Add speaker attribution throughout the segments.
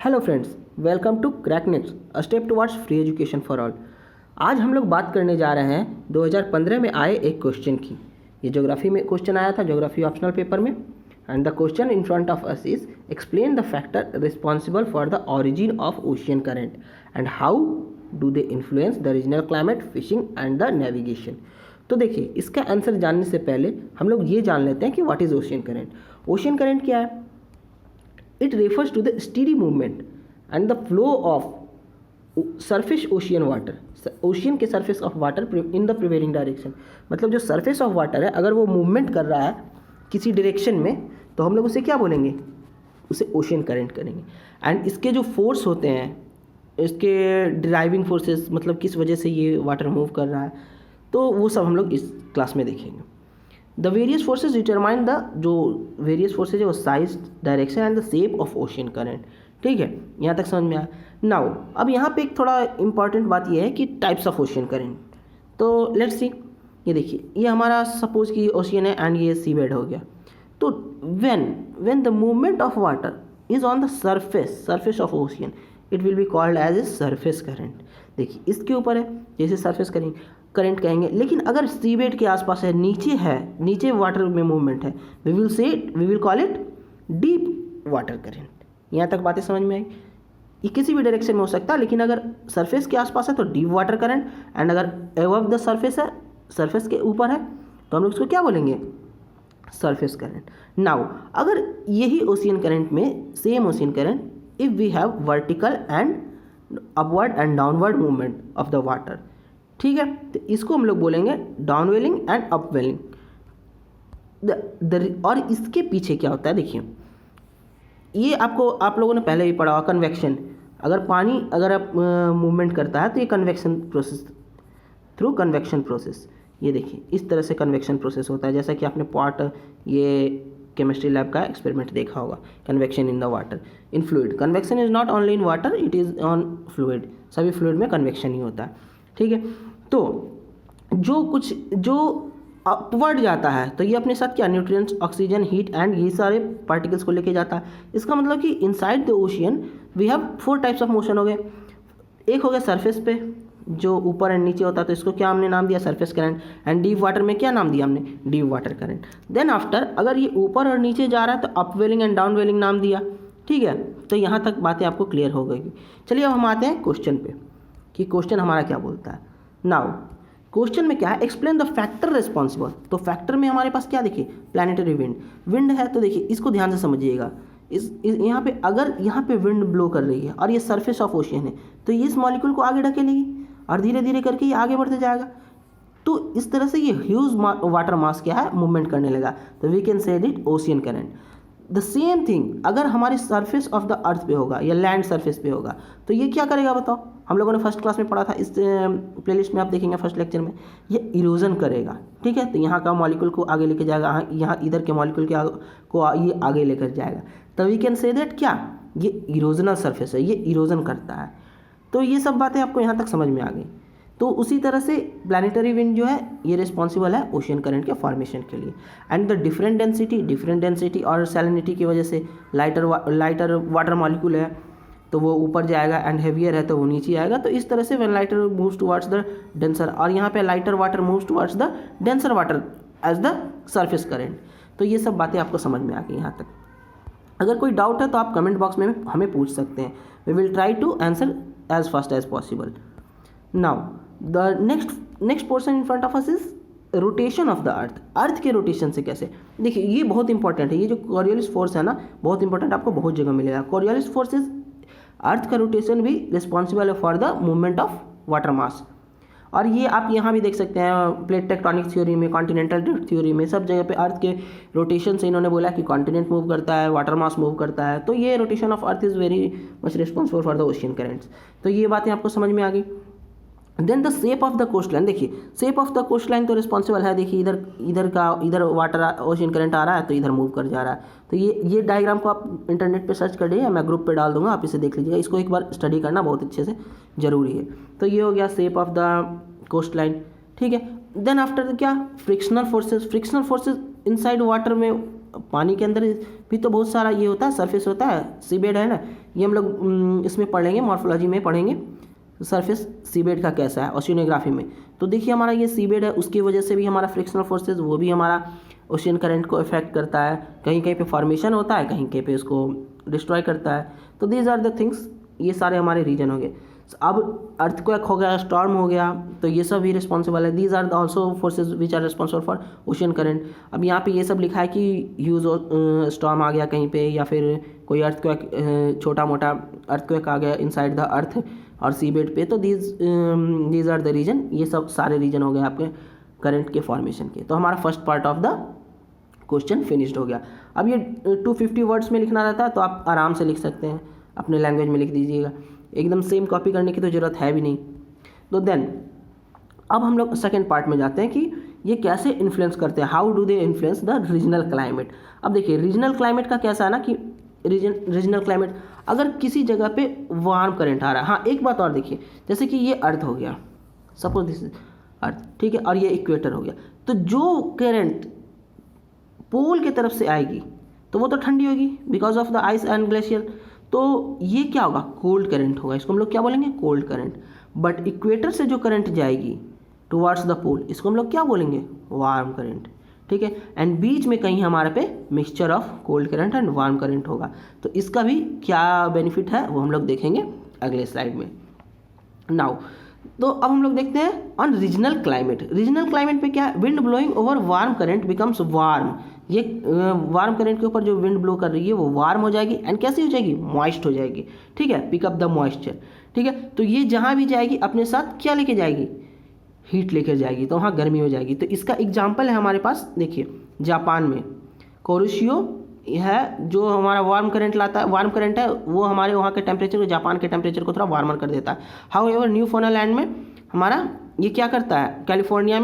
Speaker 1: Hello friends, welcome to Cracknets a step towards free education for all. आज हम लोग बात करने जा रहे हैं 2015 में आए एक क्वेश्चन की। ये ज्योग्राफी में क्वेश्चन आया था, ज्योग्राफी ऑप्शनल पेपर में। And the question in front of us is explain the factor responsible for the origin of ocean current and how do they influence the regional climate, fishing and the navigation. तो देखिए, इसका answer जानने से पहले हम लोग ये जान लेते हैं कि what is ocean current. Ocean current क्या है? It refers to the steady movement and the flow of surface ocean water. Ocean के surface of water in the prevailing direction. मतलब जो surface of water है, अगर वो मूवमेंट कर रहा है किसी डायरेक्शन में, तो हम लोग उसे क्या बोलेंगे? उसे ओशियन करंट करेंगे। एंड इसके जो फोर्स होते हैं, इसके ड्राइविंग फोर्सेस, मतलब किस वजह से ये वाटर मूव कर रहा है, तो वो सब हम लोग इस क्लास में देखेंगे। The various forces determine the, जो वेरियस फोर्सेज है वो size, direction and the shape of ocean current. ठीक है, यहाँ तक समझ में आया। नाउ अब यहाँ पे एक थोड़ा इंपॉर्टेंट बात ये है कि टाइप्स ऑफ ओशियन करंट। तो लेट्स सी, ये देखिए, ये हमारा सपोज कि ओशियन है एंड ये सी बेड हो गया। तो when the movement of water is on the surface of ocean, it will be called as a surface current. देखिए, इसके ऊपर है, जैसे सरफेस करंट कहेंगे। लेकिन अगर सीबेड के आसपास है, नीचे वाटर में मूवमेंट है, we will call it deep water current. यहाँ तक बातें समझ में आई? ये किसी भी डायरेक्शन में हो सकता है, लेकिन अगर सरफेस के आसपास है तो डीप वाटर करंट, एंड अगर अबव द सरफेस है, सरफेस के ऊपर है, तो हम लोग उसको क्या बोलेंगे? Surface current. नाउ अगर यही ओशियन करंट में, same ocean current, if we have vertical and upward and downward movement of the water, ठीक है, तो इसको हम लोग बोलेंगे डाउनवेलिंग एंड अपवेलिंग। और इसके पीछे क्या होता है, देखिए, ये आप लोगों ने पहले भी पढ़ा हुआ, कन्वेक्शन। अगर पानी मूवमेंट करता है तो ये convection process, through convection process. ये देखिए, इस तरह से कन्वेक्शन प्रोसेस होता है, जैसा कि आपने ये केमिस्ट्री लैब का एक्सपेरिमेंट देखा होगा। Convection in the water, in fluid. Convection is not only in water, it is on fluid. सभी फ्लूइड में कन्वेक्शन ही होता है, ठीक है। तो जो अपवर्ड जाता है, तो ये अपने साथ क्या, न्यूट्रिएंट्स, ऑक्सीजन, हीट एंड ये सारे पार्टिकल्स को लेके जाता है। इसका मतलब कि inside the ocean we have 4 types of motion हो गए। एक हो गया सरफेस पे, जो ऊपर एंड नीचे होता है, तो इसको क्या हमने नाम दिया? Surface current. And deep water में क्या नाम दिया हमने? Deep water current. Then after, अगर ये ऊपर और नीचे जा रहा है तो अपवेलिंग एंड डाउनवेलिंग नाम दिया, ठीक है। तो यहाँ तक बातें आपको क्लियर हो गई। चलिए अब हम आते हैं क्वेश्चन पे, कि क्वेश्चन हमारा क्या बोलता है। नाउ क्वेश्चन में क्या है? Explain the factor responsible. तो फैक्टर में हमारे पास क्या, देखिए, प्लैनेटरी विंड है। तो देखिए, इसको ध्यान से समझिएगा। यहाँ पे अगर यहाँ पे विंड ब्लो कर रही है और ये सरफेस ऑफ ओशियन है, तो ये इस मॉलिक्यूल को आगे ढकेलेगी और धीरे धीरे करके ये आगे बढ़ते जाएगा। तो इस तरह से ये ह्यूज वाटर मास क्या है, मूवमेंट करने लगा। तो we can say it ocean current. The same thing अगर हमारे सरफेस ऑफ द अर्थ पे होगा या लैंड सरफेस पे होगा, तो ये क्या करेगा बताओ? हम लोगों ने फर्स्ट क्लास में पढ़ा था, इस प्लेलिस्ट में आप देखेंगे फर्स्ट लेक्चर में, ये इरोजन करेगा, ठीक है। तो यहाँ का मॉलिक्यूल को आगे लेके जाएगा, यहाँ इधर के मॉलिक्यूल को ये आगे लेकर जाएगा। तो वी कैन से दैट क्या, ये इरोजनल सरफेस है, ये इरोजन करता है। तो ये सब बातें आपको यहाँ तक समझ में आ गई। तो उसी तरह से प्लैनेटरी विंड जो है, ये रिस्पॉन्सिबल है ओशियन करंट के फॉर्मेशन के लिए। एंड द डिफरेंट डेंसिटी और सैलिनिटी की वजह से लाइटर वाटर मॉलिक्यूल है तो वो ऊपर जाएगा, एंड हेवियर है तो वो नीचे आएगा। तो इस तरह से when lighter moves towards the denser, और यहाँ पे lighter water moves towards the denser water as the surface current. तो ये सब बातें आपको समझ में आ गई यहाँ तक। अगर कोई डाउट है तो आप कमेंट बॉक्स में हमें पूछ सकते हैं। We will try to answer as fast as possible. Now the next portion in front of us is rotation of the earth के रोटेशन से कैसे। देखिए, ये बहुत इंपॉर्टेंट है। ये जो कोरियोलिस फोर्स है ना, बहुत इंपॉर्टेंट, आपको बहुत जगह मिलेगा। कोरियोलिस फोर्स इज, अर्थ का रोटेशन भी रिस्पॉन्सिबल है for the movement of water mass. और ये आप यहाँ भी देख सकते हैं, प्लेट टेक्टोनिक थ्योरी में, कॉन्टिनेंटल ड्रिफ्ट थ्योरी में, सब जगह पे अर्थ के रोटेशन से इन्होंने बोला कि कॉन्टिनेंट मूव करता है, वाटर मास मूव करता है। तो ये rotation of earth is very much responsible for the ocean currents. तो ये बातें आपको समझ में आ गई। Then the shape of the coast line. देखिए, shape of the coast line तो रिस्पॉन्सिबल है। देखिए, इधर वाटर ओशियन करंट आ रहा है तो इधर मूव कर जा रहा है। तो ये डायग्राम को आप इंटरनेट पे सर्च कर लीजिए, मैं ग्रुप पे डाल दूंगा, आप इसे देख लीजिएगा। इसको एक बार स्टडी करना बहुत अच्छे से ज़रूरी है। तो ये हो गया shape of the coast line, ठीक है। देन आफ्टर क्या, फ्रिक्शनल फोर्सेज इनसाइड वाटर में, पानी के अंदर भी तो बहुत सारा ये होता है, सरफेस होता है, सीबेड है ना, ये हम लोग इसमें पढ़ेंगे, मॉर्फोलॉजी में पढ़ेंगे सरफेस सीबेड का कैसा है ओशियोनोग्राफी में। तो देखिए हमारा ये सीबेड है, उसकी वजह से भी हमारा फ्रिक्शनल फोर्सेज वो भी हमारा ओशियन करंट को इफेक्ट करता है, कहीं कहीं पे फॉर्मेशन होता है, कहीं कहीं पे उसको डिस्ट्रॉय करता है। तो दीज आर द थिंग्स, ये सारे हमारे रीजन हो गए। अब अर्थक्वेक हो गया, स्टॉर्म हो गया, तो ये सब भी रिस्पॉन्सिबल है। These are also forces which are responsible for ocean current. अब यहाँ पे ये सब लिखा है कि ह्यूज स्टॉर्म आ गया कहीं पे, या फिर कोई अर्थक्वेक छोटा मोटा अर्थक्वेक आ गया इनसाइड द अर्थ और सीबेड पे, तो दीज आर द रीजन। ये सब सारे रीजन हो गए आपके करंट के फॉर्मेशन के। तो हमारा first part of the question finished हो गया। अब ये 250 वर्ड्स में लिखना रहता है, तो आप आराम से लिख सकते हैं, अपने लैंग्वेज में लिख दीजिएगा, एकदम सेम कॉपी करने की तो ज़रूरत है भी नहीं। तो देन अब हम लोग सेकेंड पार्ट में जाते हैं कि ये कैसे इन्फ्लुएंस करते हैं, how do they influence the regional climate. अब देखिए रीजनल क्लाइमेट का कैसा है ना कि रीजनल क्लाइमेट, अगर किसी जगह पे वार्म करंट आ रहा है, हाँ एक बात और देखिए, जैसे कि ये अर्थ हो गया, सपोज दिस इज अर्थ, ठीक है, और ये इक्वेटर हो गया, तो जो करंट पोल की तरफ से आएगी तो वो तो ठंडी होगी because of the ice and glacier, तो ये क्या होगा, कोल्ड करंट होगा, इसको हम लोग क्या बोलेंगे, कोल्ड करंट। बट इक्वेटर से जो करंट जाएगी टुवर्ड्स द पोल, इसको हम लोग क्या बोलेंगे, वार्म करंट, ठीक है। एंड बीच में कहीं हमारे पे mixture of cold current and warm current होगा। तो इसका भी क्या बेनिफिट है वो हम लोग देखेंगे अगले स्लाइड में। नाउ तो अब हम लोग देखते हैं on regional climate. Regional climate पे क्या है, wind blowing over warm current becomes warm. ये वार्म करंट के ऊपर जो विंड ब्लो कर रही है वो वार्म हो जाएगी एंड कैसी हो जाएगी, मॉइस्ट हो जाएगी, ठीक है, पिकअप द मॉइस्चर, ठीक है। तो ये जहाँ भी जाएगी अपने साथ क्या लेके जाएगी, हीट लेकर जाएगी, तो वहाँ गर्मी हो जाएगी। तो इसका एग्जाम्पल है हमारे पास, देखिए जापान में कोरोशियो है जो हमारा वार्म करंट लाता है, वार्म करंट है वो हमारे वहाँ के टेम्परेचर को, जापान के टेम्परेचर को थोड़ा वार्मर कर देता है। हाउएवर न्यूफाउंडलैंड में हमारा ये क्या करता है, कैलिफोर्निया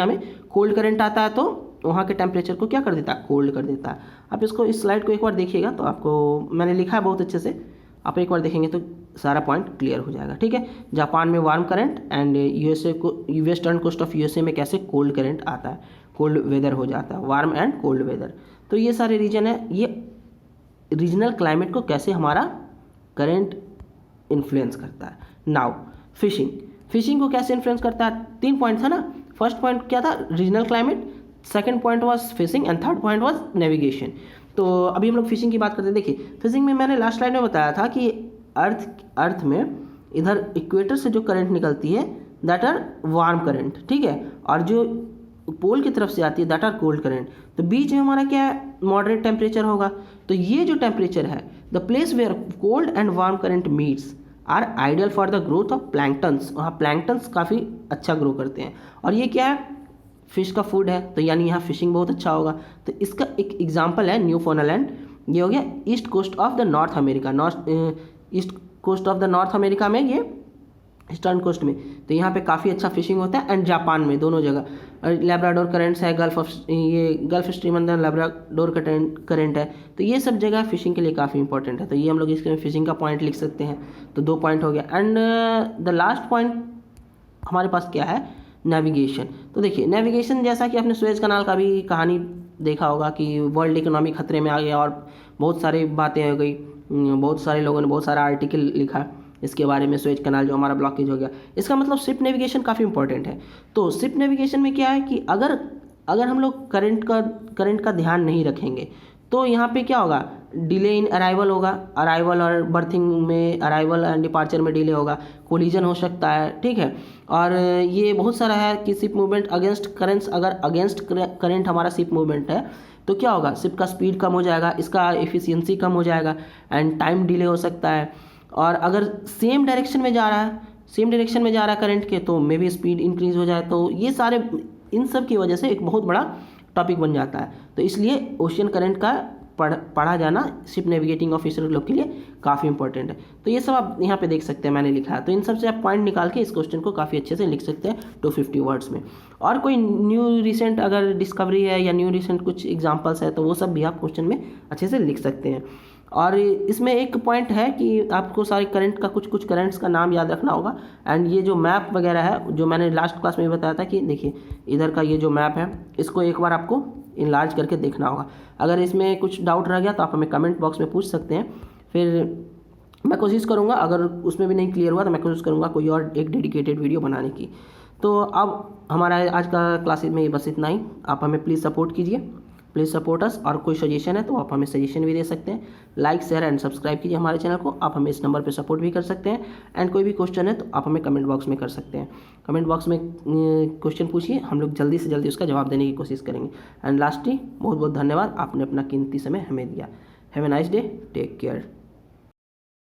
Speaker 1: में कोल्ड करंट आता है, तो वहाँ के टेम्परेचर को क्या कर देता है, कोल्ड कर देता है। आप इसको इस स्लाइड को एक बार देखिएगा तो आपको मैंने लिखा है बहुत अच्छे से, आप एक बार देखेंगे तो सारा पॉइंट क्लियर हो जाएगा, ठीक है। जापान में वार्म करंट एंड यूएसए को, वेस्टर्न कोस्ट ऑफ यूएसए में कैसे कोल्ड करंट आता है, कोल्ड वेदर हो जाता है, वार्म एंड कोल्ड वेदर। तो ये सारे रीजन है, ये रीजनल क्लाइमेट को कैसे हमारा करंट इन्फ्लुएंस करता है। नाउ फिशिंग को कैसे इन्फ्लुएंस करता है, 3 पॉइंट था ना। फर्स्ट पॉइंट क्या था, regional climate, second point was fishing and third point was navigation. तो अभी हम लोग फिशिंग की बात करते हैं। देखिए फिशिंग में मैंने लास्ट स्लाइड में बताया था कि अर्थ में इधर इक्वेटर से जो करंट निकलती है दैट आर वार्म करंट, ठीक है, और जो पोल की तरफ से आती है दैट आर कोल्ड करंट। तो बीच में हमारा क्या है, मॉडरेट टेम्परेचर होगा। तो ये जो टेम्परेचर है, the place where cold and warm current meets are ideal for the growth of planktons. वहाँ प्लैंक्टन्स काफ़ी अच्छा ग्रो करते हैं, और ये क्या है, फिश का फूड है, तो यानी यहाँ फिशिंग बहुत अच्छा होगा। तो इसका एक एग्जांपल है न्यूफाउंडलैंड, ये हो गया east coast of the North America, east coast of the North America में, ये ईस्टर्न कोस्ट में, तो यहाँ पे काफ़ी अच्छा फिशिंग होता है। एंड जापान में दोनों जगह लैब्राडोर करंट्स है, गल्फ स्ट्रीम अंदर लैब्राडोर करंट है, तो ये सब जगह फिशिंग के लिए काफ़ी इंपॉर्टेंट है। तो ये हम लोग इसके फिशिंग का पॉइंट लिख सकते हैं। तो 2 पॉइंट हो गया। एंड द लास्ट पॉइंट हमारे पास क्या है, नेविगेशन। तो देखिए नेविगेशन, जैसा कि आपने सुएज कनाल का भी कहानी देखा होगा कि वर्ल्ड इकोनॉमी खतरे में आ गया और बहुत सारी बातें हो गई, बहुत सारे लोगों ने बहुत सारा आर्टिकल लिखा इसके बारे में, सुएज कनाल जो हमारा ब्लॉकेज हो गया। इसका मतलब शिप नेविगेशन काफ़ी इंपॉर्टेंट है। तो शिप नेविगेशन में क्या है कि अगर हम लोग करंट का ध्यान नहीं रखेंगे तो यहाँ पे क्या होगा, डिले इन अराइवल होगा, अराइवल और बर्थिंग में, अराइवल एंड डिपार्चर में डिले होगा, कोलिजन हो सकता है, ठीक है। और ये बहुत सारा है कि शिप मूवमेंट अगेंस्ट करेंट्स, अगर अगेंस्ट करंट हमारा शिप मूवमेंट है तो क्या होगा, शिप का स्पीड कम हो जाएगा, इसका एफिशिएंसी कम हो जाएगा एंड टाइम डिले हो सकता है। और अगर सेम डायरेक्शन में जा रहा है करंट के, तो मे बी स्पीड इंक्रीज हो जाए। तो ये सारे, इन सब की वजह से एक बहुत बड़ा टॉपिक बन जाता है। तो इसलिए ओशियन करंट का पढ़ा जाना शिप नेविगेटिंग ऑफिसर लोग के लिए काफ़ी इंपॉर्टेंट है। तो ये सब आप यहाँ पे देख सकते हैं, मैंने लिखा है। तो इन सब से आप पॉइंट निकाल के इस क्वेश्चन को काफ़ी अच्छे से लिख सकते हैं 250 वर्ड्स में। और कोई न्यू रिसेंट अगर डिस्कवरी है या न्यू रिसेंट कुछ एग्जांपल्स है तो वो सब भी आप क्वेश्चन में अच्छे से लिख सकते हैं। और इसमें एक पॉइंट है कि आपको सारे करंट का कुछ करंट्स का नाम याद रखना होगा। एंड ये जो मैप वगैरह है जो मैंने लास्ट क्लास में भी बताया था कि देखिए इधर का ये जो मैप है, इसको एक बार आपको इनलार्ज करके देखना होगा। अगर इसमें कुछ डाउट रह गया तो आप हमें कमेंट बॉक्स में पूछ सकते हैं, फिर मैं कोशिश करूँगा, अगर उसमें भी नहीं क्लियर हुआ तो मैं कोशिश करूँगा कोई और एक डेडिकेटेड वीडियो बनाने की। तो अब हमारा आज का क्लासेस में बस इतना ही। आप हमें प्लीज़ सपोर्ट कीजिए, प्लीज़ सपोर्ट अस। और कोई सजेशन है तो आप हमें सजेशन भी दे सकते हैं। लाइक शेयर एंड सब्सक्राइब कीजिए हमारे चैनल को। आप हमें इस नंबर पे सपोर्ट भी कर सकते हैं। एंड कोई भी क्वेश्चन है तो आप हमें कमेंट बॉक्स में कर सकते हैं। कमेंट बॉक्स में क्वेश्चन पूछिए, हम लोग जल्दी से जल्दी उसका जवाब देने की कोशिश करेंगे। एंड लास्टली बहुत बहुत धन्यवाद, आपने अपना कीमती समय हमें दिया। Have a nice day, take care.